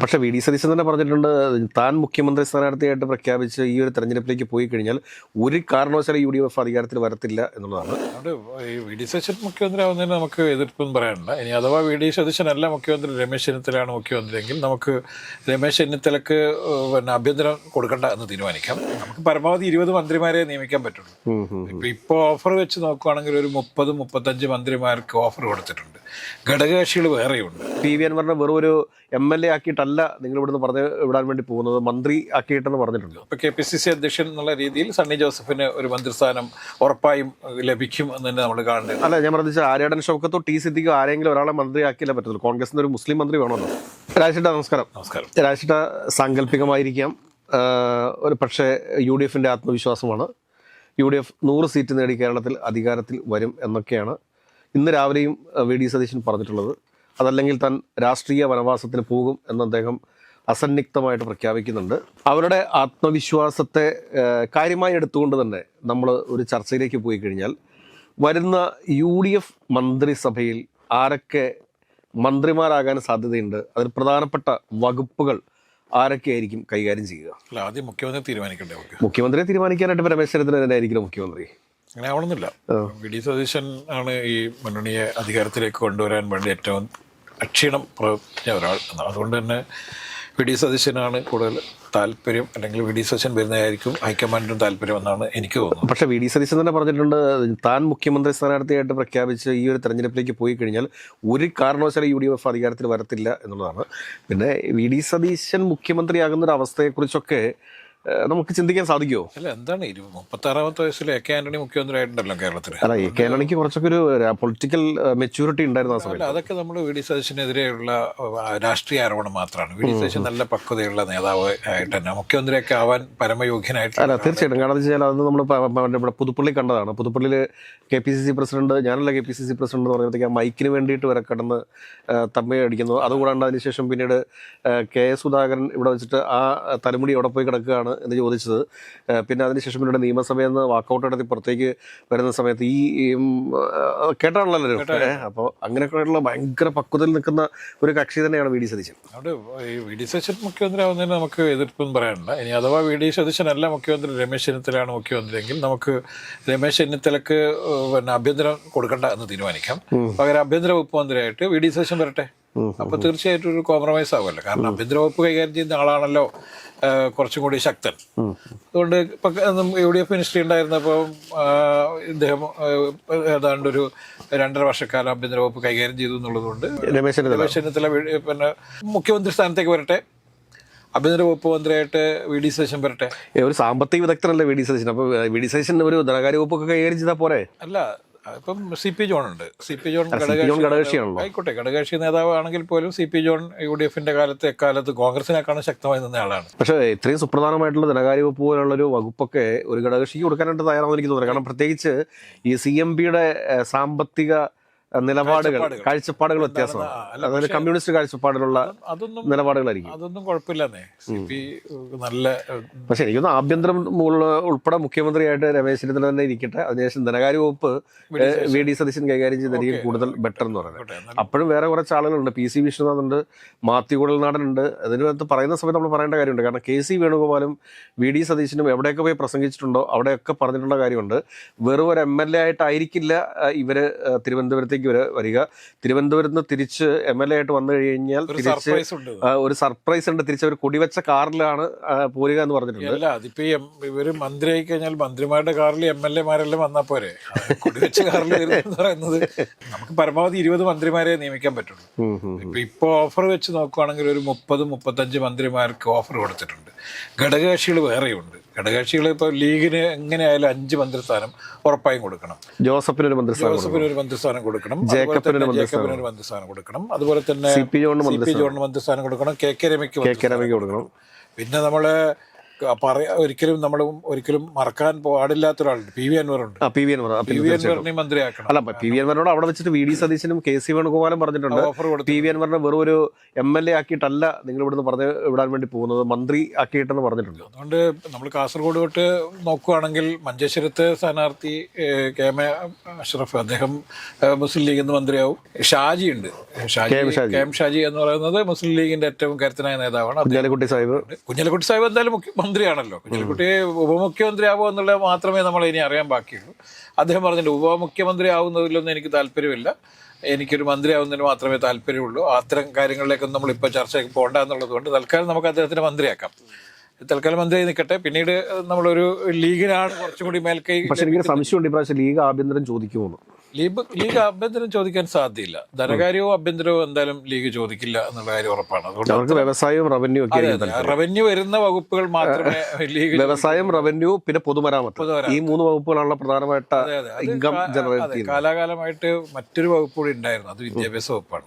പക്ഷേ V D Satheesan തന്നെ പറഞ്ഞിട്ടുണ്ട്, താൻ മുഖ്യമന്ത്രി സ്ഥാനാർത്ഥിയായിട്ട് പ്രഖ്യാപിച്ച് ഈ ഒരു തെരഞ്ഞെടുപ്പിലേക്ക് പോയി കഴിഞ്ഞാൽ ഒരു കാരണവശാലും UDF അധികാരത്തിൽ വരത്തില്ല എന്നുള്ളതാണ്. അതുകൊണ്ട് ഈ വി ഡി സതീശൻ മുഖ്യമന്ത്രി ആവുന്നതിന് നമുക്ക് എതിർപ്പൊന്നും പറയാനില്ല. ഇനി അഥവാ വി ഡി സതീശനല്ല മുഖ്യമന്ത്രി, രമേശ് ചെന്നിത്തലയാണ് മുഖ്യമന്ത്രിയെങ്കിൽ നമുക്ക് രമേശ് ചെന്നിത്തലക്ക് ആഭ്യന്തരം കൊടുക്കണ്ട എന്ന് തീരുമാനിക്കാം. നമുക്ക് പരമാവധി 20 മന്ത്രിമാരെ നിയമിക്കാൻ പറ്റുള്ളൂ. ഇപ്പോൾ ഓഫർ വെച്ച് നോക്കുകയാണെങ്കിൽ ഒരു 30-35 മന്ത്രിമാർക്ക് ഓഫർ കൊടുത്തിട്ടുണ്ട്. ഘടകകക്ഷികൾ വേറെയുണ്ട്. PV അൻവറിനെ വെറും ഒരു MLA ആക്കിയിട്ടല്ല നിങ്ങൾ ഇവിടുന്ന് പറഞ്ഞു വിടാൻ വേണ്ടി പോകുന്നത്, മന്ത്രി ആക്കിയിട്ടെന്ന് പറഞ്ഞിട്ടുണ്ട്. ഇപ്പോൾ KPCC അധ്യക്ഷൻ എന്നുള്ള രീതിയിൽ സണ്ണി ജോസഫിന് ഒരു മന്ത്രിസ്ഥാനം ഉറപ്പായും ലഭിക്കും എന്ന് തന്നെ നമ്മൾ കാണുന്നത്. അല്ല, ഞാൻ പറഞ്ഞാൽ ആര്യാടൻ ഷൗക്കത്തോ T സിദ്ദിഖോ ആരെങ്കിലും ഒരാളെ മന്ത്രി ആക്കിയാലേ പറ്റത്തുള്ളൂ. കോൺഗ്രസിന് ഒരു മുസ്ലിം മന്ത്രി വേണമല്ലോ. രാജേട്ട നമസ്കാരം. നമസ്കാരം. രാജേട്ട, സാങ്കല്പികമായിരിക്കാം, ഒരു പക്ഷേ UDFന്റെ ആത്മവിശ്വാസമാണ്. UDF 100 സീറ്റ് നേടി കേരളത്തിൽ അധികാരത്തിൽ വരും എന്നൊക്കെയാണ് ഇന്ന് രാവിലെയും വി ഡി സതീശൻ പറഞ്ഞിട്ടുള്ളത്. അതല്ലെങ്കിൽ താൻ രാഷ്ട്രീയ വനവാസത്തിന് പോകും എന്ന് അദ്ദേഹം അസന്നിഗ്ധമായിട്ട് പ്രഖ്യാപിക്കുന്നുണ്ട്. അവരുടെ ആത്മവിശ്വാസത്തെ കാര്യമായി എടുത്തുകൊണ്ട് തന്നെ നമ്മൾ ഒരു ചർച്ചയിലേക്ക് പോയി കഴിഞ്ഞാൽ, വരുന്ന UDF മന്ത്രിസഭയിൽ ആരൊക്കെ മന്ത്രിമാരാകാൻ സാധ്യതയുണ്ട്, അതിൽ പ്രധാനപ്പെട്ട വകുപ്പുകൾ ആരൊക്കെയായിരിക്കും കൈകാര്യം ചെയ്യുക? അല്ല, ആദ്യം മുഖ്യമന്ത്രി തീരുമാനിക്കണ്ടേ? മുഖ്യമന്ത്രിയെ തീരുമാനിക്കാനായിട്ട് രമേശ് ചെന്നിത്തല തന്നെ ആയിരിക്കും മുഖ്യമന്ത്രി. അങ്ങനെ ആവണമെന്നില്ല. വി ഡി സതീശൻ ആണ് ഈ മുന്നണിയെ അധികാരത്തിലേക്ക് കൊണ്ടുവരാൻ വേണ്ടി ഏറ്റവും അക്ഷീണം പ്രവർത്തിച്ച ഒരാൾ. അതുകൊണ്ട് തന്നെ വി ഡി സതീശനാണ് കൂടുതൽ താല്പര്യം, അല്ലെങ്കിൽ വി ഡി സതീശൻ വരുന്നതായിരിക്കും ഹൈക്കമാൻഡിനും താല്പര്യം എന്നാണ് എനിക്ക് തോന്നുന്നത്. പക്ഷേ വി ഡി സതീശൻ തന്നെ പറഞ്ഞിട്ടുണ്ട്, താൻ മുഖ്യമന്ത്രി സ്ഥാനാർത്ഥിയായിട്ട് പ്രഖ്യാപിച്ച് ഈ ഒരു തെരഞ്ഞെടുപ്പിലേക്ക് പോയി കഴിഞ്ഞാൽ ഒരു കാരണവശാലും UDF അധികാരത്തിൽ വരത്തില്ല എന്നുള്ളതാണ്. പിന്നെ വി ഡി സതീശൻ മുഖ്യമന്ത്രിയാകുന്ന ഒരു അവസ്ഥയെക്കുറിച്ചൊക്കെ നമുക്ക് ചിന്തിക്കാൻ സാധിക്കുമോ? അല്ല, എന്താണ് 36-ാമത്തെ വയസ്സിൽ AK ആന്റണി മുഖ്യമന്ത്രി ആയിട്ടുണ്ടല്ലോ കേരളത്തിൽ. അല്ല, AK ആന്റണിക്ക് കുറച്ചൊക്കെ ഒരു പൊളിറ്റിക്കൽ മെച്യൂരിറ്റി ഉണ്ടായിരുന്ന ആ സമയത്ത്. അതൊക്കെ നമ്മൾ വി ഡി സതീശനെതിരെയുള്ള രാഷ്ട്രീയ ആരോപണം മാത്രമാണ്. വി ഡി സതീശൻ നല്ല പക്വതയുള്ള നേതാവ് ആയിട്ട് തന്നെ മുഖ്യമന്ത്രിയൊക്കെ ആവാൻ പരമയോഗ്യനായിട്ട്. അല്ല, തീർച്ചയായിട്ടും. കാരണം എന്താ വെച്ചാൽ അത് നമ്മൾ ഇവിടെ പുതുപ്പള്ളി കണ്ടതാണ്. പുതുപ്പള്ളിയിൽ KPCC പ്രസിഡന്റ്, ഞാനല്ല KPCC പ്രസിഡന്റ് എന്ന് പറയുമ്പോഴത്തേക്ക് ആ മൈക്കിന് വേണ്ടിയിട്ട് വരെ കടന്ന് തമ്മയടിക്കുന്നു. അതുകൂടാണ്ട് അതിനുശേഷം പിന്നീട് KS സുധാകരൻ ഇവിടെ വെച്ചിട്ട് ആ തലമുടി എവിടെ പോയി കിടക്കുകയാണ് എന്ന് ചോദിച്ചത്. പിന്നെ അതിനുശേഷം പിന്നീട് നിയമസഭയിൽ നിന്ന് വാക്കൗട്ട് നടത്തി പുറത്തേക്ക് വരുന്ന സമയത്ത് ഈ കേട്ടാണല്ലോ. അപ്പോൾ അങ്ങനെയൊക്കെയുള്ള ഭയങ്കര പക്വതയിൽ നിൽക്കുന്ന ഒരു കക്ഷി തന്നെയാണ് വി ഡി സതീശൻ. അവിടെ ഈ വി ഡി സതീശൻ മുഖ്യമന്ത്രി ആവുന്നതിന് നമുക്ക് എതിർപ്പൊന്നും പറയാനില്ല. ഇനി അഥവാ വി ഡി സതീശനല്ല മുഖ്യമന്ത്രി, രമേശ് ചെന്നിത്തലയാണ് മുഖ്യമന്ത്രിയെങ്കിൽ നമുക്ക് രമേശ് ചെന്നിത്തലക്ക് ആഭ്യന്തരം കൊടുക്കണ്ട എന്ന് തീരുമാനിക്കാം. പകരം ആഭ്യന്തര വകുപ്പ് മന്ത്രിയായിട്ട് വി ഡി സതീശൻ വരട്ടെ. അപ്പൊ തീർച്ചയായിട്ടും ഒരു കോംപ്രമൈസ് ആവുമല്ലോ. കാരണം ആഭ്യന്തര വകുപ്പ് കൈകാര്യം ചെയ്യുന്ന ആളാണല്ലോ കുറച്ചും കൂടി ശക്തൻ. അതുകൊണ്ട് ഇപ്പൊ UDF മിനിസ്ട്രി ഉണ്ടായിരുന്നപ്പോൾ ഇദ്ദേഹം ഏതാണ്ട് ഒരു 2.5 വർഷക്കാലം ആഭ്യന്തര വകുപ്പ് കൈകാര്യം ചെയ്തു എന്നുള്ളതുകൊണ്ട് രമേശ് ചെന്നിത്തല പിന്നെ മുഖ്യമന്ത്രി സ്ഥാനത്തേക്ക് വരട്ടെ, ആഭ്യന്തര വകുപ്പ് മന്ത്രിയായിട്ട് വി ഡി സതീശൻ വരട്ടെ. ഒരു സാമ്പത്തിക വിദഗ്ധനല്ലേ വി ഡി സതീശൻ? അപ്പൊ വി ഡി സതീശൻ ഒരു ധനകാര്യ വകുപ്പൊക്കെ കൈകാര്യം ചെയ്താൽ പോരെ? അല്ല, ഇപ്പം CP ജോൺ ഉണ്ട്. CP ജോൺ ആയിക്കോട്ടെ, ഘടകകക്ഷി നേതാവ് ആണെങ്കിൽ പോലും CP ജോൺ UDFന്റെ കാലത്ത് എക്കാലത്ത് കോൺഗ്രസിനേക്കാളും ശക്തമായി നിന്ന ആളാണ്. പക്ഷേ ഇത്രയും സുപ്രധാനമായിട്ടുള്ള ധനകാര്യ വകുപ്പ് പോലുള്ള ഒരു വകുപ്പൊക്കെ ഒരു ഘടകകക്ഷിക്ക് കൊടുക്കാനായിട്ട് തയ്യാറാണെന്ന് എനിക്ക് തോന്നുന്നത്. കാരണം പ്രത്യേകിച്ച് ഈ CMBയുടെ സാമ്പത്തിക നിലപാടുകൾ, കാഴ്ചപ്പാടുകൾ വ്യത്യാസമാണ്. അതായത് കമ്മ്യൂണിസ്റ്റ് കാഴ്ചപ്പാടിലുള്ള നിലപാടുകളായിരിക്കും. അതൊന്നും കുഴപ്പമില്ലെന്നേ. CP നല്ല. പക്ഷെ എനിക്കൊന്ന് ആഭ്യന്തരം ഉൾപ്പെടെ മുഖ്യമന്ത്രിയായിട്ട് രമേശ് ചെന്നിത്തല തന്നെ ഇരിക്കട്ടെ. അതിനുശേഷം ധനകാര്യ വകുപ്പ് വി ഡി സതീശൻ കൈകാര്യം ചെയ്യുന്നതായിരിക്കും കൂടുതൽ ബെറ്റർ എന്ന് പറയുന്നത്. അപ്പോഴും വേറെ കുറച്ച് ആളുകളുണ്ട്. PC വിശ്വനാഥ് ഉണ്ട്, മാത്യു കുഴൽനാടൻ ഉണ്ട്. അതിനകത്ത് പറയുന്ന സമയത്ത് നമ്മൾ പറയേണ്ട കാര്യമുണ്ട്. കാരണം KC വേണുഗോപാലും വി ഡി സതീശനും എവിടെയൊക്കെ പോയി പ്രസംഗിച്ചിട്ടുണ്ടോ അവിടെയൊക്കെ പറഞ്ഞിട്ടുള്ള കാര്യമുണ്ട്. വെറും ഒരു MLA ആയിട്ടായിരിക്കില്ല ഇവര് തിരുവനന്തപുരത്തേക്ക് വരിക. തിരുവനന്തപുരത്ത് നിന്ന് തിരിച്ച് MLA ആയിട്ട് വന്നു കഴിഞ്ഞാൽ തിരിച്ച് ഒരു സർപ്രൈസ് ഉണ്ട്. തിരിച്ച് അവർ കൊടിവെച്ച കാറിലാണ് പോരുക എന്ന് പറഞ്ഞിട്ടുണ്ട്. അല്ല, അതിപ്പോ ഇവര് മന്ത്രി ആയി കഴിഞ്ഞാൽ മന്ത്രിമാരുടെ കാറിൽ MLA-മാരെല്ലാം വന്നാൽ പോരെ? കൊടിവെച്ച കാറിൽ വരുന്നത് പറയുന്നത് നമുക്ക് പരമാവധി 20 മന്ത്രിമാരെ നിയമിക്കാൻ പറ്റുള്ളൂ. ഇപ്പൊ ഓഫർ വെച്ച് നോക്കുകയാണെങ്കിൽ ഒരു 30-35 മന്ത്രിമാർക്ക് ഓഫർ കൊടുത്തിട്ടുണ്ട്. ഘടകകക്ഷികൾ വേറെയുണ്ട്. ഘടകകക്ഷികൾ ഇപ്പോൾ ലീഗിന് എങ്ങനെയായാലും 5 മന്ത്രിസ്ഥാനം ഉറപ്പായും കൊടുക്കണം. ജോസഫിന് ഒരു മന്ത്രിസ്ഥാനം കൊടുക്കണം, ജേക്കബിന് ഒരു മന്ത്രിസ്ഥാനം കൊടുക്കണം, അതുപോലെ തന്നെ CP ജോണിന് മന്ത്രിസ്ഥാനം കൊടുക്കണം, KK രമയ്ക്ക് കൊടുക്കണം. കൊടുക്കണം. പിന്നെ നമ്മള് ഒരിക്കലും നമ്മൾ ഒരിക്കലും മറക്കാൻ പാടില്ലാത്ത ഒരാളുണ്ട്, പി വി അൻവറുണ്ട്. P V Anvar P V അൻവറിനെ മന്ത്രിയാക്കണം. അല്ല, പി വി അൻവറിനോട് അവിടെ വെച്ചിട്ട് വി ഡി സതീശനും കെ സി വേണുഗോപാലും പറഞ്ഞിട്ടുണ്ട്, ഓഫർ കൊടുത്തു. പി വി അൻവറിനെ വെറും ഒരു MLA ആക്കിയിട്ടല്ല നിങ്ങൾ ഇവിടുന്ന് പറഞ്ഞു വിടാൻ വേണ്ടി പോകുന്നത്, മന്ത്രി ആക്കിയിട്ടെന്ന് പറഞ്ഞിട്ടുണ്ട്. അതുകൊണ്ട് നമ്മൾ കാസർഗോഡ് തൊട്ട് നോക്കുകയാണെങ്കിൽ മഞ്ചേശ്വരത്തെ സ്ഥാനാർത്ഥി KM അഷ്റഫ്, അദ്ദേഹം മുസ്ലിം ലീഗിൽ നിന്ന് മന്ത്രിയാവും. ഷാജി ഉണ്ട്, KM ഷാജി എന്ന് പറയുന്നത് മുസ്ലിം ലീഗിന്റെ ഏറ്റവും കരുത്തനായ നേതാവാണ്. കുഞ്ഞാലിക്കുട്ടി സാഹിബ് എന്തായാലും മന്ത്രിയാണല്ലോ. കുഞ്ഞാലിക്കുട്ടി ഉപമുഖ്യമന്ത്രി ആവുക എന്നുള്ളത് മാത്രമേ നമ്മൾ ഇനി അറിയാൻ ബാക്കിയുള്ളൂ. അദ്ദേഹം പറഞ്ഞിട്ടുണ്ട്, ഉപമുഖ്യമന്ത്രി ആവുന്നതിലൊന്നും എനിക്ക് താല്പര്യമില്ല, എനിക്കൊരു മന്ത്രി ആവുന്നതിന് മാത്രമേ താല്പര്യമുള്ളൂ. അത്തരം കാര്യങ്ങളിലേക്കൊന്നും നമ്മളിപ്പോൾ ചർച്ചയ്ക്ക് പോകണ്ട എന്നുള്ളത് കൊണ്ട് തൽക്കാലം നമുക്ക് അദ്ദേഹത്തിന് മന്ത്രിയാക്കാം. തൽക്കാലം മന്ത്രിയായി നിൽക്കട്ടെ. പിന്നീട് നമ്മളൊരു ലീഗിനാണ് കുറച്ചും കൂടി മേൽക്കൈ. പക്ഷെ എനിക്ക് സംശയമുണ്ട്, ഇപ്രാവശ്യം ലീഗ് ആഭ്യന്തരം ചോദിക്കുമോ? ലീഗ് ആഭ്യന്തരം ചോദിക്കാൻ സാധ്യതയില്ല. ധനകാര്യവും ആഭ്യന്തരവും എന്തായാലും ലീഗ് ചോദിക്കില്ല എന്നുള്ള കാര്യം ഉറപ്പാണ്. അതുകൊണ്ട് വ്യവസായവും റവന്യൂ ഒക്കെ റവന്യൂ വരുന്ന വകുപ്പുകൾ മാത്രമേ ലീഗ്, വ്യവസായം, റവന്യൂ, പിന്നെ പൊതുമരാമത്ത്, ഈ 3 വകുപ്പുകളാണല്ലോ പ്രധാനമായിട്ട് ഇൻകം ജനറേറ്റ് ചെയ്യുന്നത്. കാലാകാലമായിട്ട് മറ്റൊരു വകുപ്പ് കൂടി ഉണ്ടായിരുന്നു, അത് വിദ്യാഭ്യാസ വകുപ്പാണ്.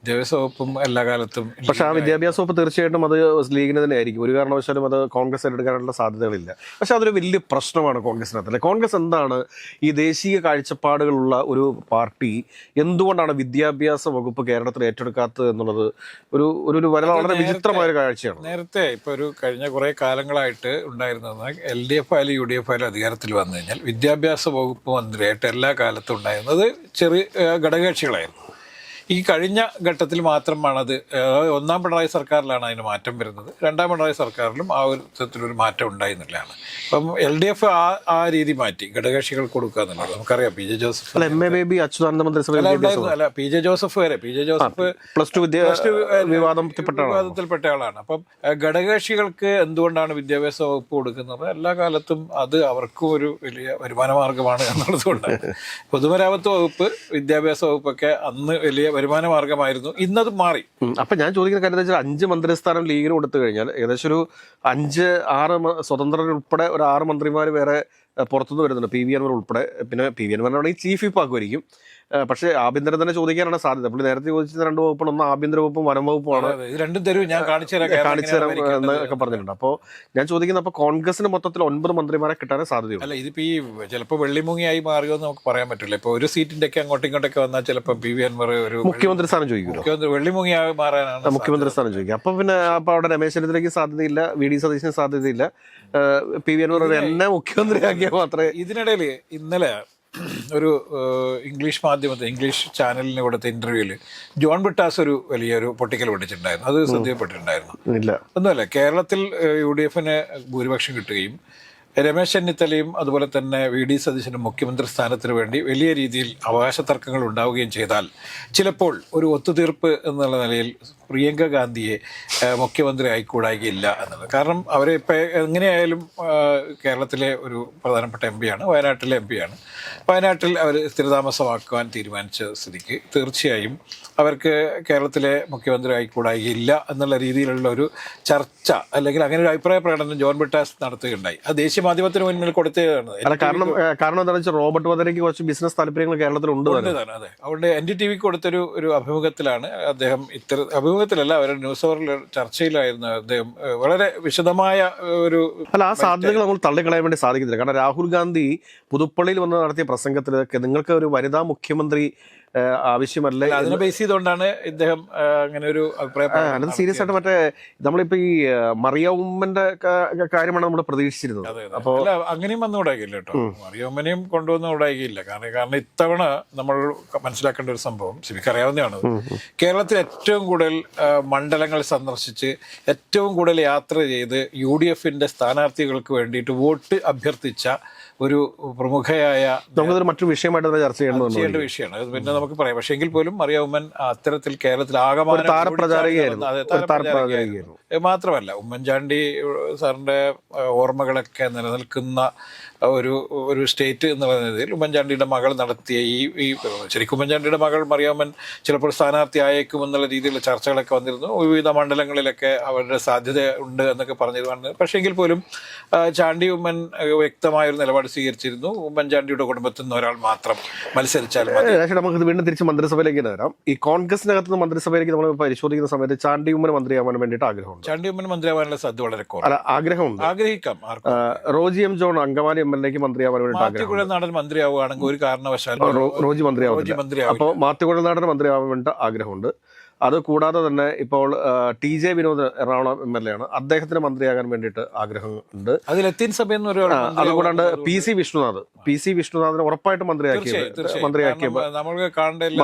വിദ്യാഭ്യാസ വകുപ്പും എല്ലാ കാലത്തും. പക്ഷെ ആ വിദ്യാഭ്യാസ വകുപ്പ് തീർച്ചയായിട്ടും അത് ലീഗിന് തന്നെ ആയിരിക്കും. ഒരു കാരണവശാലും അത് കോൺഗ്രസ് ഏറ്റെടുക്കാനുള്ള സാധ്യതകളില്ല. പക്ഷെ അതൊരു വലിയ പ്രശ്നമാണ് കോൺഗ്രസിനകത്തല്ലേ. കോൺഗ്രസ് എന്താണ് ഈ ദേശീയ കാഴ്ചപ്പാടുകളുള്ള ഒരു പാർട്ടി, എന്തുകൊണ്ടാണ് വിദ്യാഭ്യാസ വകുപ്പ് കേരളത്തിൽ ഏറ്റെടുക്കാത്തത് എന്നുള്ളത് ഒരു വളരെ വിചിത്രമായ ഒരു കാഴ്ചയാണ്. നേരത്തെ ഇപ്പൊ ഒരു കഴിഞ്ഞ കുറെ കാലങ്ങളായിട്ട് ഉണ്ടായിരുന്നത്, LDF ആയാലും UDF ആയാലും അധികാരത്തിൽ വന്നു കഴിഞ്ഞാൽ വിദ്യാഭ്യാസ വകുപ്പ് മന്ത്രിയായിട്ട് എല്ലാ കാലത്തും ഉണ്ടായിരുന്നത് ചെറിയ ഘടകകക്ഷികളായിരുന്നു. ഈ കഴിഞ്ഞ ഘട്ടത്തിൽ മാത്രമാണത്, ഒന്നാം പിണറായി സർക്കാരിലാണ് അതിന് മാറ്റം വരുന്നത്. രണ്ടാം പിണറായി സർക്കാരിലും ആ ഒരു തരത്തിലൊരു മാറ്റം ഉണ്ടായിരുന്നില്ലാണ്. അപ്പം LDF ആ രീതി മാറ്റി, ഘടകകക്ഷികൾ കൊടുക്കുക എന്നുള്ളത് നമുക്കറിയാം. PJ ജോസഫ്, PJ ജോസഫ് വരെ, PJ ജോസഫ് വിവാദത്തിൽപ്പെട്ട ആളാണ്. അപ്പം ഘടകകക്ഷികൾക്ക് എന്തുകൊണ്ടാണ് വിദ്യാഭ്യാസ വകുപ്പ് കൊടുക്കുന്നത്? എല്ലാ കാലത്തും അത് അവർക്കും ഒരു വലിയ വരുമാന മാർഗമാണ് എന്നുള്ളത് കൊണ്ടാണ്. പൊതുമരാമത്ത് വകുപ്പ്, വിദ്യാഭ്യാസ വകുപ്പൊക്കെ അന്ന് വലിയ വരുമാന മാർഗമായിരുന്നു. ഇന്നത് മാറി. അപ്പൊ ഞാൻ ചോദിക്കുന്ന കാര്യം വെച്ചാൽ 5 മന്ത്രിസ്ഥാനം ലീഗിന് കൊടുത്തു കഴിഞ്ഞാൽ ഏകദേശം ഒരു 5-6 സ്വതന്ത്രരുൾപ്പെടെ ഒരു 6 മന്ത്രിമാർ വേറെ പുറത്തുനിന്ന് വരുന്നുണ്ട്, PV അൻവർ ഉൾപ്പെടെ. പിന്നെ PV അൻവറിനാണെങ്കിൽ ചീഫ് വിപ്പ് ആക്കുമായിരിക്കും. പക്ഷേ ആഭ്യന്തരം തന്നെ ചോദിക്കാനാണ് സാധ്യത. പുള്ളി നേരത്തെ ചോദിച്ചത് 2 വകുപ്പാണ്, ഒന്ന് ആഭ്യന്തര വകുപ്പും വനം വകുപ്പുമാണ്. രണ്ടും തരൂ, ഞാൻ കാണിച്ചു തരാം എന്നൊക്കെ പറഞ്ഞിട്ടുണ്ട്. അപ്പോൾ ഞാൻ ചോദിക്കുന്നത്, അപ്പോൾ കോൺഗ്രസിന് മൊത്തത്തിൽ 9 മന്ത്രിമാരെ കിട്ടാനേ സാധ്യതയുള്ളൂ. അല്ല, ഇതിപ്പോ ഈ ചിലപ്പോൾ വെള്ളിമുങ്ങിയായി മാറിയോ എന്ന് നമുക്ക് പറയാൻ പറ്റില്ല. ഇപ്പൊ ഒരു സീറ്റിന്റെ ഒക്കെ അങ്ങോട്ടും ഇങ്ങോട്ടൊക്കെ വന്നാൽ ചിലപ്പോൾ PV അൻവർ ഒരു മുഖ്യമന്ത്രി സ്ഥാനം ചോദിക്കും, വെള്ളിമുങ്ങിയായി മാറാനാണ് മുഖ്യമന്ത്രി സ്ഥാനം ചോദിക്കും. അപ്പൊ പിന്നെ അപ്പൊ അവിടെ രമേശ് ചെന്നിത്തലയ്ക്ക് സാധ്യതയില്ല, VD സതീശന് സാധ്യതയില്ല, PV അൻവർ എന്നെ മുഖ്യമന്ത്രിയാക്കിയാൽ മാത്രമേ. ഇതിനിടയിൽ ഇന്നലെ ഒരു ഇംഗ്ലീഷ് ചാനലിന് കൊടുത്ത ഇന്റർവ്യൂവിൽ ജോൺ ബ്രിട്ടാസ് ഒരു വലിയൊരു പൊട്ടിക്കൽ പൊട്ടിച്ചിട്ടുണ്ടായിരുന്നു. അത് ശ്രദ്ധയപ്പെട്ടിട്ടുണ്ടായിരുന്നു. ഒന്നുമല്ല, കേരളത്തിൽ UDFന് ഭൂരിപക്ഷം കിട്ടുകയും രമേശ് ചെന്നിത്തലയും അതുപോലെ തന്നെ VD സതീശനും മുഖ്യമന്ത്രി സ്ഥാനത്തിന് വേണ്ടി വലിയ രീതിയിൽ അവകാശ തർക്കങ്ങൾ ഉണ്ടാവുകയും ചെയ്താൽ ചിലപ്പോൾ ഒരു ഒത്തുതീർപ്പ് എന്നുള്ള നിലയിൽ പ്രിയങ്ക ഗാന്ധിയെ മുഖ്യമന്ത്രി ആയിക്കൂടായികയില്ല എന്നുള്ളത്. കാരണം അവരെ ഇപ്പം എങ്ങനെയായാലും കേരളത്തിലെ ഒരു പ്രധാനപ്പെട്ട MP ആണ്, വയനാട്ടിലെ MP ആണ്. വയനാട്ടിൽ അവർ സ്ഥിരതാമസമാക്കുവാൻ തീരുമാനിച്ച സ്ഥിതിക്ക് തീർച്ചയായും അവർക്ക് കേരളത്തിലെ മുഖ്യമന്ത്രി ആയിക്കൂടായികയില്ല എന്നുള്ള രീതിയിലുള്ള ഒരു ചർച്ച, അല്ലെങ്കിൽ അങ്ങനെ ഒരു അഭിപ്രായ പ്രകടനം ജോൺ ബ്രിട്ടാസ് നടത്തുകയുണ്ടായി. അത് ദേശീയ മാധ്യമത്തിന് മുന്നിൽ കൊടുത്തതാണ്. കാരണം എന്താണെന്ന് വെച്ചാൽ റോബർട്ട് വധരയ്ക്ക് കുറച്ച് ബിസിനസ് താല്പര്യങ്ങൾ കേരളത്തിലുണ്ട്. അതെ, അതുകൊണ്ട് NDTV കൊടുത്തൊരു അഭിമുഖത്തിലാണ് അദ്ദേഹം അഭിമുഖത്തിലല്ല, അവരുടെ ന്യൂസ് അവറിൽ ചർച്ചയിലായിരുന്നു അദ്ദേഹം വളരെ വിശദമായ ഒരു. ആ സാധ്യതകൾ നമ്മൾ തള്ളിക്കളയാൻ വേണ്ടി സാധിക്കുന്നില്ല. കാരണം രാഹുൽ ഗാന്ധി പുതുപ്പള്ളിയിൽ വന്ന് നടത്തിയ പ്രസംഗത്തിലൊക്കെ നിങ്ങൾക്ക് ഒരു വനിതാ മുഖ്യമന്ത്രി ആവശ്യമല്ല, അതിനെ ബേസ് ചെയ്തുകൊണ്ടാണ് ഇദ്ദേഹം അങ്ങനെ ഒരു അഭിപ്രായം. അത് സീരിയസ് ആയിട്ട് മറ്റേ നമ്മളിപ്പോ ഈ മറിയ ഉമ്മന്റെ കാര്യമാണ് നമ്മൾ പ്രതീക്ഷിച്ചിരുന്നത്. അപ്പൊ അങ്ങനെയും വന്നുകൂടായില്ല കേട്ടോ, മറിയ ഉമ്മനെയും കൊണ്ടുവന്നുകൂടായില്ല. കാരണം ഇത്തവണ നമ്മൾ മനസ്സിലാക്കേണ്ട ഒരു സംഭവം ശരിക്കും അറിയാവുന്നതാണ്. കേരളത്തിൽ ഏറ്റവും കൂടുതൽ മണ്ഡലങ്ങൾ സന്ദർശിച്ച് ഏറ്റവും കൂടുതൽ യാത്ര ചെയ്ത് UDFന്റെ സ്ഥാനാർത്ഥികൾക്ക് വേണ്ടിയിട്ട് വോട്ട് അഭ്യർത്ഥിച്ച ഒരു പ്രമുഖയായ, നമുക്കതൊരു മറ്റൊരു വിഷയമായിട്ട് ചർച്ച ചെയ്യേണ്ട വിഷയമാണ്. അത് പിന്നെ നമുക്ക് പറയാം. പക്ഷേ എങ്കിൽ പോലും മറിയ ഉമ്മൻ അത്തരത്തിൽ കേരളത്തിൽ ആകമാനം മാത്രമല്ല, ഉമ്മൻചാണ്ടി സാറിന്റെ ഓർമ്മകളൊക്കെ നിലനിൽക്കുന്ന ഒരു സ്റ്റേറ്റ് എന്നുള്ള രീതിയിൽ ഉമ്മൻചാണ്ടിയുടെ മകൾ നടത്തിയ ഈ ശരിക്കും ഉമ്മൻചാണ്ടിയുടെ മകൾ മറിയാമ്മൻ ചിലപ്പോൾ സ്ഥാനാർത്ഥിയായേക്കും എന്നുള്ള രീതിയിലുള്ള ചർച്ചകളൊക്കെ വന്നിരുന്നു. വിവിധ മണ്ഡലങ്ങളിലൊക്കെ അവരുടെ സാധ്യത ഉണ്ട് എന്നൊക്കെ പറഞ്ഞിരുന്നു. പക്ഷേ എങ്കിൽ പോലും ചാണ്ടി ഉമ്മൻ വ്യക്തമായൊരു നിലപാട് സ്വീകരിച്ചിരുന്നു. ഉമ്മൻചാണ്ടിയുടെ കുടുംബത്തിൽ നിന്ന് ഒരാൾ മാത്രം മത്സരിച്ചാൽ മതി. നമുക്കിത് വീണ്ടും തിരിച്ച് മന്ത്രിസഭയിലേക്ക് തന്നെ വരാം. ഈ കോൺഗ്രസിനകത്ത് നിന്ന് മന്ത്രിസഭയിലേക്ക് നമ്മൾ പരിശോധിക്കുന്ന സമയത്ത് ചാണ്ടി ഉമ്മൻ മന്ത്രിയാവാൻ വേണ്ടിയിട്ട് ആഗ്രഹമുണ്ട്. ചാണ്ടി ഉമ്മൻ മന്ത്രിയാവാനുള്ള സാധ്യത വളരെ കുറവ്. അല്ല, ആഗ്രഹമുണ്ട്. ആഗ്രഹിക്കാം. Roji M John Angamaly MLA മന്ത്രിയാവാൻ വേണ്ടിയിട്ട് ആഗ്രഹം. മാത്യുകുഴൽനാടൻ മന്ത്രിയാവുകയാണെങ്കിൽ ഒരു കാരണവശാലും റോജി മന്ത്രിയാവില്ല. അപ്പോൾ മാത്യുകുഴൽനാടൻ മന്ത്രിയാവാൻ വേണ്ടി ആഗ്രഹമുണ്ട്. അത് കൂടാതെ തന്നെ ഇപ്പോൾ TJ വിനോദ് എറണാകുളം MLA ആണ്, അദ്ദേഹത്തിന് മന്ത്രിയാകാൻ വേണ്ടിയിട്ട് ആഗ്രഹമുണ്ട്. അതിൽ ലത്തീൻ സഭ എന്ന് അതുകൂടാണ്ട് PC വിഷ്ണുനാഥിനെ ഉറപ്പായിട്ട് മന്ത്രിയാക്കി നമുക്ക്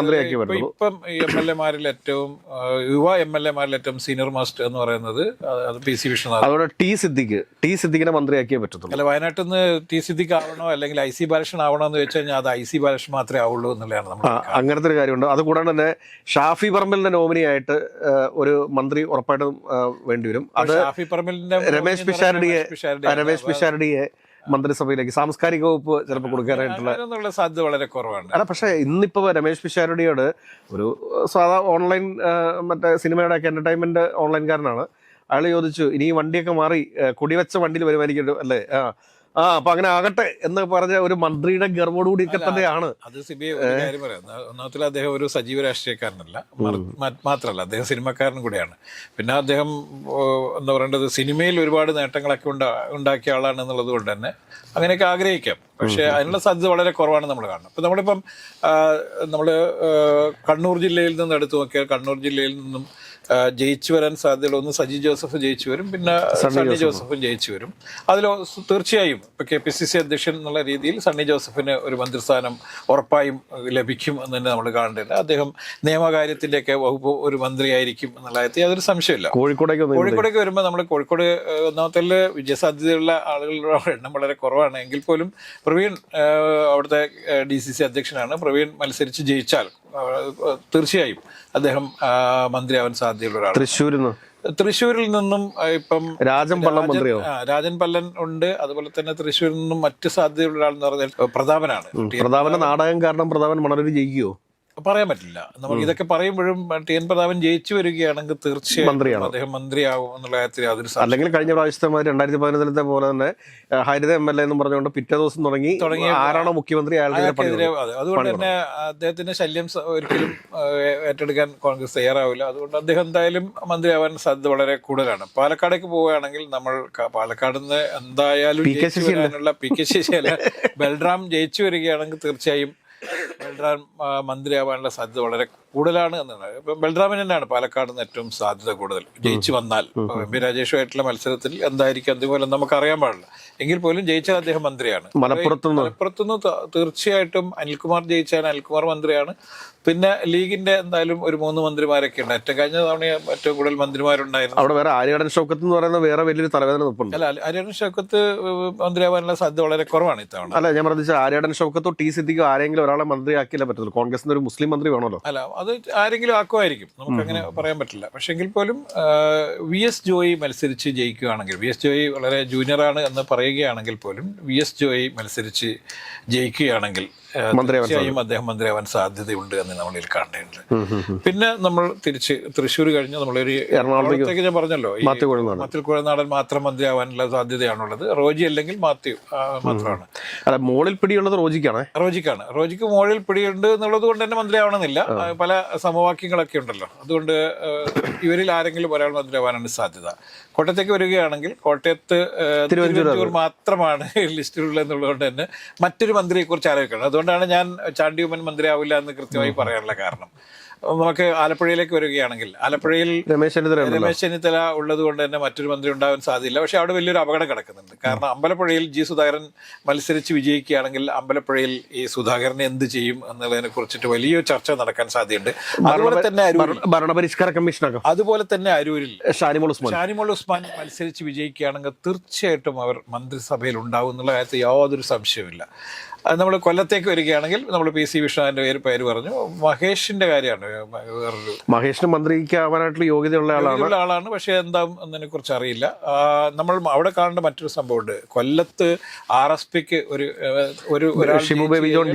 മന്ത്രിയാക്കി വരുന്നത്. ഇപ്പം MLA-മാരിൽ ഏറ്റവും യുവ MLA-മാരിൽ ഏറ്റവും സീനിയർ മാസ്റ്റർ എന്ന് പറയുന്നത് അത് PC വിഷ്ണുനാഥ്. അതുകൊണ്ട് ടി സിദ്ദിഖിനെ മന്ത്രിയാക്കിയേ പറ്റത്തുള്ളൂ. അല്ല, വയനാട്ടിൽ നിന്ന് ടി സിദ്ദിഖ് ആവണോ അല്ലെങ്കിൽ IC ബാലകൃഷ്ണൻ ആവണോ എന്ന് വെച്ച് കഴിഞ്ഞാൽ അത് IC ബാലകൃഷ്ണൻ മാത്രമേ ആവുള്ളൂ എന്നുള്ളതാണ് നമ്മൾ. അങ്ങനത്തെ ഒരു കാര്യമുണ്ട്. അതുകൂടാണ്ട് തന്നെ ഷാഫി പറമ്പലിന്റെ നോമിനിയായിട്ട് ഒരു മന്ത്രി ഉറപ്പായിട്ടും വേണ്ടിവരും. അത് രമേശ് പിഷാരടിയെ മന്ത്രിസഭയിലേക്ക് സാംസ്കാരിക വകുപ്പ് ചിലപ്പോൾ കൊടുക്കാനായിട്ടുള്ള സാധ്യത വളരെ കുറവാണ്. അല്ല, പക്ഷേ ഇന്നിപ്പോ രമേശ് പിഷാരടിയോട് ഒരു സാധാ ഓൺലൈൻ മറ്റേ സിനിമയുടെ ഒക്കെ എന്റർടൈൻമെന്റ് ഓൺലൈൻകാരനാണ്. അയാൾ ചോദിച്ചു, ഇനി ഈ വണ്ടിയൊക്കെ മാറി കുടിവെച്ച വണ്ടിയിൽ വരുമായിരിക്കും അല്ലേ? അപ്പൊ അങ്ങനെ ആകട്ടെ എന്ന് പറഞ്ഞ ഒരു മന്ത്രിയുടെ ഗർവോടുകൂടിയൊക്കെ തന്നെയാണ്. അത് സിബി ഒരു കാര്യം പറയാം. ഒന്നാമത്തിൽ അദ്ദേഹം ഒരു സജീവ രാഷ്ട്രീയക്കാരനല്ല, മാത്രമല്ല അദ്ദേഹം സിനിമക്കാരനും കൂടിയാണ്. പിന്നെ അദ്ദേഹം എന്താ പറയേണ്ടത്, സിനിമയിൽ ഒരുപാട് നേട്ടങ്ങളൊക്കെ ഉണ്ടാക്കിയ ആളാണ് എന്നുള്ളത് കൊണ്ട് തന്നെ അങ്ങനെയൊക്കെ ആഗ്രഹിക്കാം. പക്ഷേ അതിനുള്ള സാധ്യത വളരെ കുറവാണ് നമ്മൾ കാണുന്നത്. ഇപ്പം നമ്മളിപ്പം നമ്മൾ കണ്ണൂർ ജില്ലയിൽ നിന്ന് എടുത്തു നോക്കിയാൽ കണ്ണൂർ ജില്ലയിൽ നിന്നും ജയിച്ചു വരാൻ സാധ്യതയുള്ള ഒന്ന് സജി ജോസഫ് ജയിച്ചു വരും, പിന്നെ സണ്ണി ജോസഫും ജയിച്ചു വരും. അതിൽ തീർച്ചയായും ഇപ്പൊ KPCC അധ്യക്ഷൻ എന്നുള്ള രീതിയിൽ സണ്ണി ജോസഫിന് ഒരു മന്ത്രിസ്ഥാനം ഉറപ്പായും ലഭിക്കും എന്ന് തന്നെ നമ്മൾ കാണേണ്ടത്. അദ്ദേഹം നിയമകാര്യത്തിന്റെയൊക്കെ വകുപ്പ് ഒരു മന്ത്രിയായിരിക്കും എന്നുള്ള കാര്യത്തിൽ യാതൊരു സംശയമില്ല. കോഴിക്കോടേക്ക് വരുമ്പോൾ നമ്മൾ കോഴിക്കോട് ഒന്നാമത്തെ വിജയസാധ്യതയുള്ള ആളുകളുടെ എണ്ണം വളരെ കുറവാണ്. എങ്കിൽ പോലും പ്രവീൺ അവിടുത്തെ DCC അധ്യക്ഷനാണ്. പ്രവീൺ മത്സരിച്ച് ജയിച്ചാൽ തീർച്ചയായും അദ്ദേഹം മന്ത്രിയാവാൻ സാധ്യതയുള്ള ഒരാളാണ്. തൃശ്ശൂരിൽ നിന്നും ഇപ്പം രാജൻ പല്ലൻ ഉണ്ട്. അതുപോലെ തന്നെ തൃശ്ശൂരിൽ നിന്നും മറ്റ് സാധ്യതയുള്ള ഒരാൾ എന്ന് പറഞ്ഞാൽ പ്രതാപനാണ്. നാടകം കാരണം പ്രതാപൻ മണലൂർ ജയിക്കുമോ പറയാൻ പറ്റില്ല. നമുക്ക് ഇതൊക്കെ പറയുമ്പോഴും TN പ്രതാപൻ ജയിച്ചു വരികയാണെങ്കിൽ തീർച്ചയായും അദ്ദേഹം മന്ത്രിയാവും എന്നുള്ള കാര്യത്തിൽ യാതൊരു സാധ്യത. അല്ലെങ്കിൽ കഴിഞ്ഞ പ്രാവശ്യത്തെ 2015 പോലെ തന്നെ ഹരിത MLA എന്ന് പറഞ്ഞുകൊണ്ട് പിറ്റേ ദിവസം തുടങ്ങി ആരാണോ മുഖ്യമന്ത്രി അയാൾക്കെതിരെ. അതുകൊണ്ട് തന്നെ അദ്ദേഹത്തിന്റെ ശല്യം ഒരിക്കലും ഏറ്റെടുക്കാൻ കോൺഗ്രസ് തയ്യാറാവില്ല. അതുകൊണ്ട് അദ്ദേഹം എന്തായാലും മന്ത്രിയാവാൻ സാധ്യത വളരെ കൂടുതലാണ്. പാലക്കാടേക്ക് പോവുകയാണെങ്കിൽ നമ്മൾ പാലക്കാട് നിന്ന് എന്തായാലും PKCC അല്ല ബൽറാം ജയിച്ചു വരികയാണെങ്കിൽ തീർച്ചയായും ബൽറാം മന്ത്രിയാവാനുള്ള സാധ്യത വളരെ കൂടുതലാണ് എന്നാണ്. ഇപ്പം ബൽറാമിന് തന്നെയാണ് പാലക്കാട് നിന്ന് ഏറ്റവും സാധ്യത കൂടുതൽ ജയിച്ചു വന്നാൽ. MP രാജേഷുമായിട്ടുള്ള മത്സരത്തിൽ എന്തായിരിക്കും അതുപോലെ നമുക്ക് അറിയാൻ പാടില്ല. എങ്കിൽ പോലും ജയിച്ചാൽ അദ്ദേഹം മന്ത്രിയാണ്. മലപ്പുറത്തുനിന്ന് തീർച്ചയായിട്ടും അനിൽകുമാർ ജയിച്ചാൽ അനിൽകുമാർ മന്ത്രിയാണ്. പിന്നെ ലീഗിന്റെ എന്തായാലും ഒരു 3 മന്ത്രിമാരൊക്കെ ഉണ്ട്. ഏറ്റവും കഴിഞ്ഞ തവണ ഏറ്റവും കൂടുതൽ മന്ത്രിമാരുണ്ടായിരുന്നു. അവിടെ വേറെ ആര്യാടൻ ഷൗക്കത്ത് എന്ന് പറയുന്ന വേറെ വലിയൊരു തലവേദന നിൽപ്പുണ്ട്. അല്ല, ആര്യാടൻ ഷൗക്കത്ത് മന്ത്രിയാവാനുള്ള സാധ്യത വളരെ കുറവാണ് ഇത്തവണ. അല്ല, ഞാൻ പറഞ്ഞാൽ ആര്യാടൻ ഷൗക്കത്തോ ടി സിദ്ദിഖോ ആരെങ്കിലും ഒരാളെ മന്ത്രിയാക്കിയാലേ പറ്റുള്ളൂ. കോൺഗ്രസിന്റെ ഒരു മുസ്ലിം മന്ത്രി വേണമല്ലോ. അല്ല, അത് ആരെങ്കിലും ആക്കുമായിരിക്കും, നമുക്കങ്ങനെ പറയാൻ പറ്റില്ല. പക്ഷെ എങ്കിൽ പോലും VS ജോയി മത്സരിച്ച് ജയിക്കുകയാണെങ്കിൽ, VS ജോയി വളരെ ജൂനിയറാണ് എന്ന് പറയുകയാണെങ്കിൽ പോലും VS ജോയി മത്സരിച്ച് ജയിക്കുകയാണെങ്കിൽ തീർച്ചയായും അദ്ദേഹം മന്ത്രിയാവാൻ സാധ്യതയുണ്ട് എന്ന് നമ്മളിൽ കാണേണ്ടത്. പിന്നെ നമ്മൾ തിരിച്ച് തൃശ്ശൂർ കഴിഞ്ഞ് നമ്മളൊരു എറണാകുളത്തേക്ക് ഞാൻ പറഞ്ഞല്ലോ, മാത്യുകുഴൽനാടൻ മാത്രം മന്ത്രിയാവാനുള്ള സാധ്യതയാണുള്ളത്. റോജി അല്ലെങ്കിൽ മാത്യു മാത്രമാണ്. മോളിൽ പിടിയുള്ളത് റോജിക്ക് മോളിൽ പിടിയുണ്ട് എന്നുള്ളത് കൊണ്ട് തന്നെ മന്ത്രിയാവണമെന്നില്ല. പല സമവാക്യങ്ങളൊക്കെ ഉണ്ടല്ലോ. അതുകൊണ്ട് ഇവരിൽ ആരെങ്കിലും ഒരാൾ മന്ത്രിയാവാനാണ് സാധ്യത. കോട്ടയത്തേക്ക് വരികയാണെങ്കിൽ കോട്ടയത്ത് തിരുവഞ്ചൂർ മാത്രമാണ് ലിസ്റ്റിലുള്ളത് എന്നുള്ളതുകൊണ്ട് തന്നെ മറ്റൊരു മന്ത്രിയെ കുറിച്ച് ആലോചിക്കണം. അതുകൊണ്ടാണ് ഞാൻ ചാണ്ടി ഉമ്മൻ മന്ത്രിയാവില്ല എന്ന് കൃത്യമായി പറയാനുള്ള കാരണം. നമുക്ക് ആലപ്പുഴയിലേക്ക് വരികയാണെങ്കിൽ ആലപ്പുഴയിൽ രമേശ് ചെന്നിത്തല ഉള്ളത് കൊണ്ട് തന്നെ മറ്റൊരു മന്ത്രി ഉണ്ടാവാൻ സാധ്യതയില്ല. പക്ഷെ അവിടെ വലിയൊരു അപകടം കിടക്കുന്നുണ്ട്. കാരണം അമ്പലപ്പുഴയിൽ സുധാകരൻ മത്സരിച്ച് വിജയിക്കുകയാണെങ്കിൽ അമ്പലപ്പുഴയിൽ ഈ സുധാകരനെ എന്ത് ചെയ്യും എന്നതിനെ കുറിച്ചിട്ട് വലിയൊരു ചർച്ച നടക്കാൻ സാധ്യതയുണ്ട്. അതുപോലെ തന്നെ ഭരണപരിഷ്കാര കമ്മീഷനൊക്കെ, അതുപോലെ തന്നെ അരൂരിൽ ഷാനിമോൾ ഉസ്മാൻ മത്സരിച്ച് വിജയിക്കുകയാണെങ്കിൽ തീർച്ചയായിട്ടും അവർ മന്ത്രിസഭയിൽ ഉണ്ടാവും എന്നുള്ള കാര്യത്തിൽ യാതൊരു സംശയവുമില്ല. നമ്മൾ കൊല്ലത്തേക്ക് വരികയാണെങ്കിൽ നമ്മൾ PC വിഷ്ണുവിൻ്റെ പേര് പറഞ്ഞു. മഹേഷിൻ്റെ കാര്യമാണ് വേറൊരു മഹേഷിന് മന്ത്രിക്കാവാനായിട്ടുള്ള യോഗ്യതയുള്ള ആളാണ്. പക്ഷേ എന്താ എന്നതിനെ കുറിച്ച് അറിയില്ല. നമ്മൾ അവിടെ കാണേണ്ട മറ്റൊരു സംഭവമുണ്ട്. കൊല്ലത്ത് RSPക്ക് ഒരു ഷിബു ബേബി ജോൺ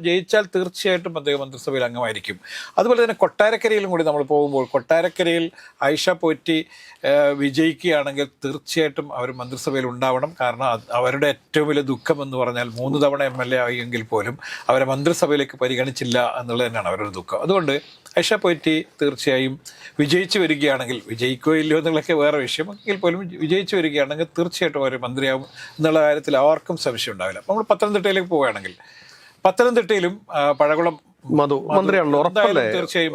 ജയിച്ചാൽ തീർച്ചയായിട്ടും അദ്ദേഹം മന്ത്രിസഭയിൽ അംഗമായിരിക്കും. അതുപോലെ തന്നെ കൊട്ടാരക്കരയിലും കൂടി നമ്മൾ പോകുമ്പോൾ കൊട്ടാരക്കരയിൽ ആയിഷ പോറ്റി വിജയിക്കുകയാണെങ്കിൽ തീർച്ചയായിട്ടും അവർ മന്ത്രിസഭയിൽ ഉണ്ടാവണം. കാരണം അവരുടെ ഏറ്റവും വലിയ ദുഃഖം എന്ന് പറഞ്ഞാൽ 3 തവണ MLA ആയെങ്കിൽ പോലും അവരെ മന്ത്രിസഭയിലേക്ക് പരിഗണിച്ചില്ല എന്നുള്ളത് തന്നെയാണ് അവരുടെ ദുഃഖം. അതുകൊണ്ട് ആയിഷ പോറ്റി തീർച്ചയായും വിജയിച്ചു വരികയാണെങ്കിൽ, വിജയിക്കുകയോ ഇല്ലയോ എന്നുള്ളതൊക്കെ വേറെ വിഷയം, എങ്കിൽ പോലും വിജയിച്ചു വരികയാണെങ്കിൽ തീർച്ചയായിട്ടും അവർ മന്ത്രിയാവും എന്നുള്ള കാര്യത്തിൽ ആർക്കും സംശയം ഉണ്ടാവില്ല. അപ്പോൾ നമ്മൾ പത്തനംതിട്ടയിലേക്ക് പോവുകയാണെങ്കിൽ പത്തനംതിട്ടയിലും പഴകുളം മധു മന്ത്രിയാണല്ലോ, ഉറപ്പല്ലേ? തീർച്ചയായും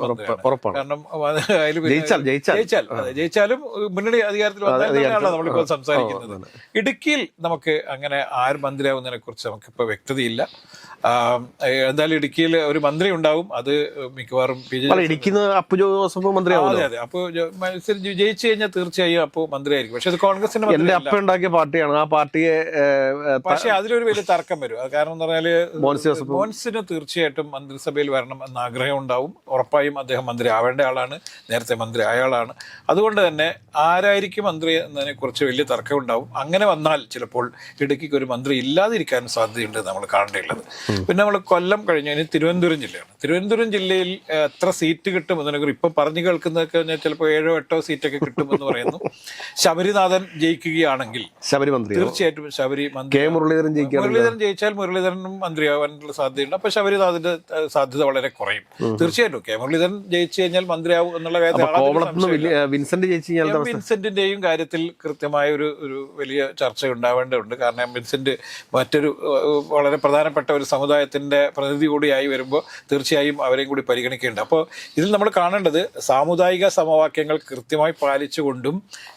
ഉറപ്പാണ്. കാരണം ജയിച്ചാലും മുന്നണി അധികാരത്തിൽ വന്നാലാണ് നമ്മളിപ്പോൾ സംസാരിക്കുന്നത്. ഇടുക്കിയിൽ നമുക്ക് അങ്ങനെ ആര് മന്ത്രിയാവുന്നതിനെ കുറിച്ച് നമുക്കിപ്പോൾ വ്യക്തതയില്ല. എന്തായാലും ഇടുക്കിയിൽ ഒരു മന്ത്രി ഉണ്ടാവും. അത് മിക്കവാറും ഇടുക്കിന്ന് അപ്പു ജോസഫ് മന്ത്രിയാവും. അതെ അതെ. അപ്പോൾ ജയിച്ചു കഴിഞ്ഞാൽ തീർച്ചയായും അപ്പോൾ മന്ത്രിയായിരിക്കും. പക്ഷെ അത് കോൺഗ്രസിന്റെ എന്റെ അപ്പ ഉണ്ടാക്കിയ പാർട്ടിയാണ്. ആ പാർട്ടിയെ പക്ഷെ അതിലൊരു വലിയ തർക്കം വരും. അത് കാരണം എന്ന് പറഞ്ഞാല് മോൻസിന് തീർച്ചയായിട്ടും മന്ത്രിസഭയിൽ വരണം എന്ന ആഗ്രഹം ഉണ്ടാവും. ഉറപ്പായും അദ്ദേഹം മന്ത്രി ആവേണ്ട ആളാണ്, നേരത്തെ മന്ത്രി ആയ ആളാണ്. അതുകൊണ്ട് തന്നെ ആരായിരിക്കും മന്ത്രി എന്നതിനെ കുറിച്ച് വലിയ തർക്കം ഉണ്ടാവും. അങ്ങനെ വന്നാൽ ചിലപ്പോൾ ഇടുക്കിക്ക് ഒരു മന്ത്രി ഇല്ലാതിരിക്കാനും സാധ്യതയുണ്ട് നമ്മൾ കാണേണ്ടതുള്ളത്. പിന്നെ നമ്മൾ കൊല്ലം കഴിഞ്ഞ് ഇനി തിരുവനന്തപുരം ജില്ലയാണ്. തിരുവനന്തപുരം ജില്ലയിൽ എത്ര സീറ്റ് കിട്ടും എന്നതിനെ ഇപ്പം പറഞ്ഞു കേൾക്കുന്നതൊക്കെ കഴിഞ്ഞാൽ ചിലപ്പോൾ 7 or 8 സീറ്റൊക്കെ കിട്ടുമെന്ന് പറയുന്നു. ശബരിനാഥൻ ജയിക്കുകയാണെങ്കിൽ തീർച്ചയായിട്ടും മുരളീധരൻ ജയിച്ചാൽ മുരളീധരനും മന്ത്രിയാവാനുള്ള സാധ്യതയുണ്ട്. അപ്പൊ ശബരിനാഥന്റെ സാധ്യത വളരെ കുറയും. തീർച്ചയായിട്ടും മുരളീധരൻ ജയിച്ചു കഴിഞ്ഞാൽ മന്ത്രിയാവും എന്നുള്ള കാര്യത്തിൽ വിൻസെന്റിന്റെയും കാര്യത്തിൽ കൃത്യമായ ഒരു വലിയ ചർച്ച ഉണ്ടാവേണ്ടതുണ്ട്. കാരണം വിൻസെന്റ് മറ്റൊരു വളരെ പ്രധാനപ്പെട്ട ഒരു സമുദായത്തിന്റെ പ്രതിനിധി കൂടിയായി വരുമ്പോൾ തീർച്ചയായും അവരെയും കൂടി പരിഗണിക്കേണ്ടത്. അപ്പോൾ ഇതിൽ നമ്മൾ കാണേണ്ടത് സാമുദായിക സമവാക്യങ്ങൾ കൃത്യമായി പാലിച്ചുകൊണ്ടും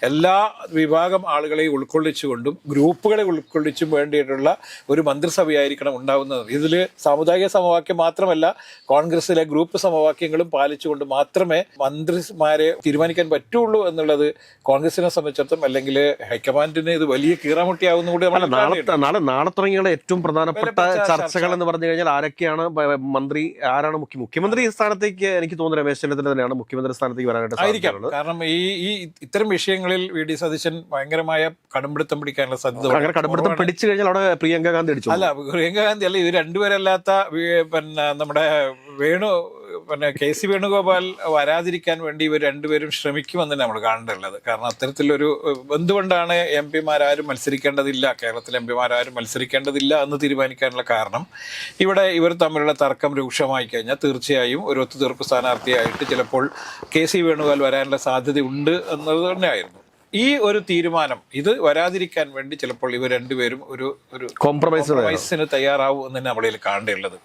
എല്ലാ വിഭാഗം ആളുകളെയും ഉൾക്കൊള്ളിച്ചുകൊണ്ടും ഗ്രൂപ്പുകളെ ഉൾക്കൊള്ളിച്ചും വേണ്ടിയിട്ടുള്ള ഒരു മന്ത്രിസഭയായിരിക്കണം ഉണ്ടാവുന്നത്. ഇതിൽ സാമുദായിക സമവാക്യം മാത്രമല്ല, കോൺഗ്രസിലെ ഗ്രൂപ്പ് സമവാക്യങ്ങളും പാലിച്ചുകൊണ്ട് മാത്രമേ മന്ത്രിമാരെ തീരുമാനിക്കാൻ പറ്റുള്ളൂ എന്നുള്ളത് കോൺഗ്രസിനെ സംബന്ധിച്ചിടത്തോളം, അല്ലെങ്കിൽ ഹൈക്കമാൻഡിന് ഇത് വലിയ കീറാമുട്ടിയാവുന്ന കൂടി നാളെ തുടങ്ങിയുള്ള ഏറ്റവും പ്രധാനപ്പെട്ട ചർച്ചകൾ എന്ന് പറഞ്ഞു കഴിഞ്ഞാൽ ആരൊക്കെയാണ് മന്ത്രി, ആരാണ് മുഖ്യമന്ത്രി സ്ഥാനത്തേക്ക്. എനിക്ക് തോന്നുന്നു രമേശ് ചെന്നിത്തല തന്നെയാണ് മുഖ്യമന്ത്രി സ്ഥാനത്തേക്ക് വരാനായിട്ട് സാധിക്കും. കാരണം ഈ ഇത്തരം വിഷയങ്ങളിൽ VD സതീശൻ ഭയങ്കരമായ കടുംപിടുത്തം പിടിക്കാനുള്ള സാധ്യത. അങ്ങനെ കടുംപിടുത്തം പിടിച്ചു കഴിഞ്ഞാൽ അവിടെ പ്രിയങ്ക ഗാന്ധി അടിച്ചു. അല്ല, പ്രിയങ്ക ഗാന്ധി അല്ല, ഇത് രണ്ടുപേരല്ലാത്ത പിന്നെ നമ്മുടെ KC വേണുഗോപാൽ വരാതിരിക്കാൻ വേണ്ടി ഇവർ രണ്ടുപേരും ശ്രമിക്കുമെന്ന് നമ്മൾ കാണേണ്ടതുള്ളത്. കാരണം അത്തരത്തിലൊരു എന്തുകൊണ്ടാണ് MP മാരാരും മത്സരിക്കേണ്ടതില്ല, കേരളത്തിലെ MP മാരാരും മത്സരിക്കേണ്ടതില്ല എന്ന് തീരുമാനിക്കാനുള്ള കാരണം, ഇവിടെ ഇവർ തമ്മിലുള്ള തർക്കം രൂക്ഷമായി കഴിഞ്ഞാൽ തീർച്ചയായും ഒരു ഒത്തുതീർപ്പ് സ്ഥാനാർത്ഥിയായിട്ട് ചിലപ്പോൾ KC വേണുഗോപാൽ വരാനുള്ള സാധ്യതയുണ്ട് എന്നത് തന്നെയായിരുന്നു. ഈ ഒരു തീരുമാനം ഇത് വരാതിരിക്കാൻ വേണ്ടി ചിലപ്പോൾ ഇവർ രണ്ടുപേരും ഒരു കോംപ്രമൈസിന് തയ്യാറാവും എന്ന് തന്നെ നമ്മളിൽ കാണേണ്ടതുള്ളത്.